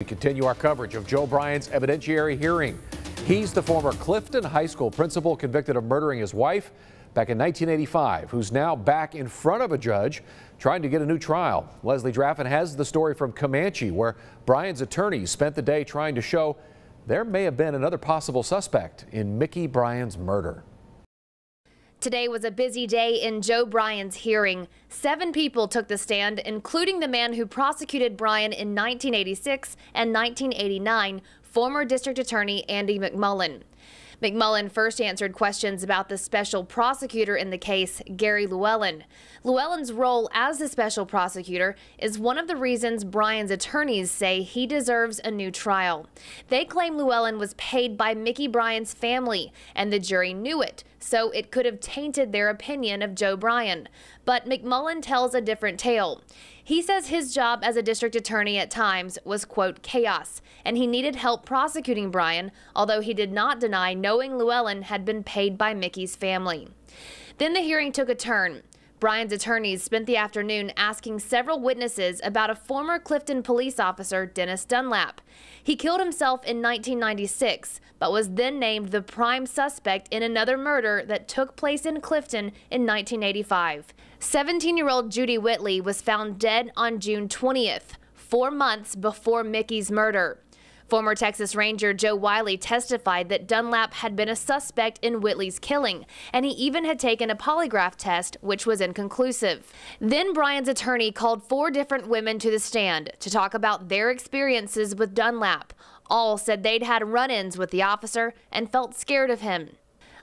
We continue our coverage of Joe Bryan's evidentiary hearing. He's the former Clifton High School principal convicted of murdering his wife back in 1985, who's now back in front of a judge trying to get a new trial. Leslie Draffin has the story from Comanche, where Bryan's attorneys spent the day trying to show there may have been another possible suspect in Mickey Bryan's murder. Today was a busy day in Joe Bryan's hearing. 7 people took the stand, including the man who prosecuted Bryan in 1986 and 1989, former District Attorney Andy McMullen. McMullen first answered questions about the special prosecutor in the case, Gary Llewellyn. Llewellyn's role as the special prosecutor is one of the reasons Bryan's attorneys say he deserves a new trial. They claim Llewellyn was paid by Mickey Bryan's family, and the jury knew it, so it could have tainted their opinion of Joe Bryan. But McMullen tells a different tale. He says his job as a district attorney at times was, quote, chaos, and he needed help prosecuting Bryan, although he did not deny knowing Llewellyn had been paid by Mickey's family. Then the hearing took a turn. Bryan's attorneys spent the afternoon asking several witnesses about a former Clifton police officer, Dennis Dunlap. He killed himself in 1996, but was then named the prime suspect in another murder that took place in Clifton in 1985. 17-year-old Judy Whitley was found dead on June 20th, 4 months before Mickey's murder. Former Texas Ranger Joe Wiley testified that Dunlap had been a suspect in Whitley's killing, and he even had taken a polygraph test, which was inconclusive. Then Bryan's attorney called 4 different women to the stand to talk about their experiences with Dunlap. All said they'd had run-ins with the officer and felt scared of him.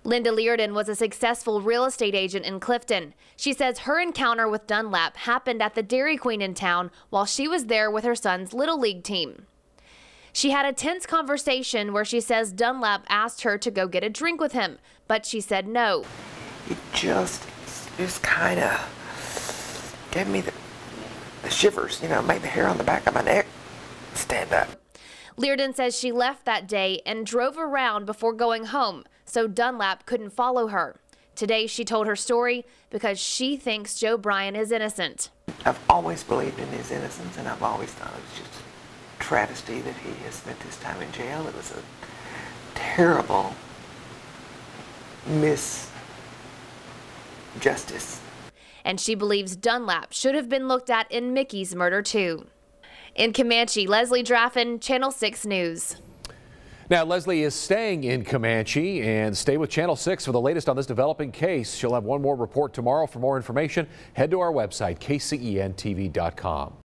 Linda Learden was a successful real estate agent in Clifton. She says her encounter with Dunlap happened at the Dairy Queen in town while she was there with her son's Little League team. She had a tense conversation where she says Dunlap asked her to go get a drink with him, but she said no. It just kind of gave me the shivers, made the hair on the back of my neck stand up. Learden says she left that day and drove around before going home, so Dunlap couldn't follow her. Today she told her story because she thinks Joe Bryan is innocent. I've always believed in his innocence, and I've always thought it was just travesty that he has spent his time in jail. It was a terrible misjustice. And she believes Dunlap should have been looked at in Mickey's murder too. In Comanche, Leslie Draffin, Channel 6 News. Now, Leslie is staying in Comanche, and stay with Channel 6 for the latest on this developing case. She'll have one more report tomorrow. For more information, head to our website, kcentv.com.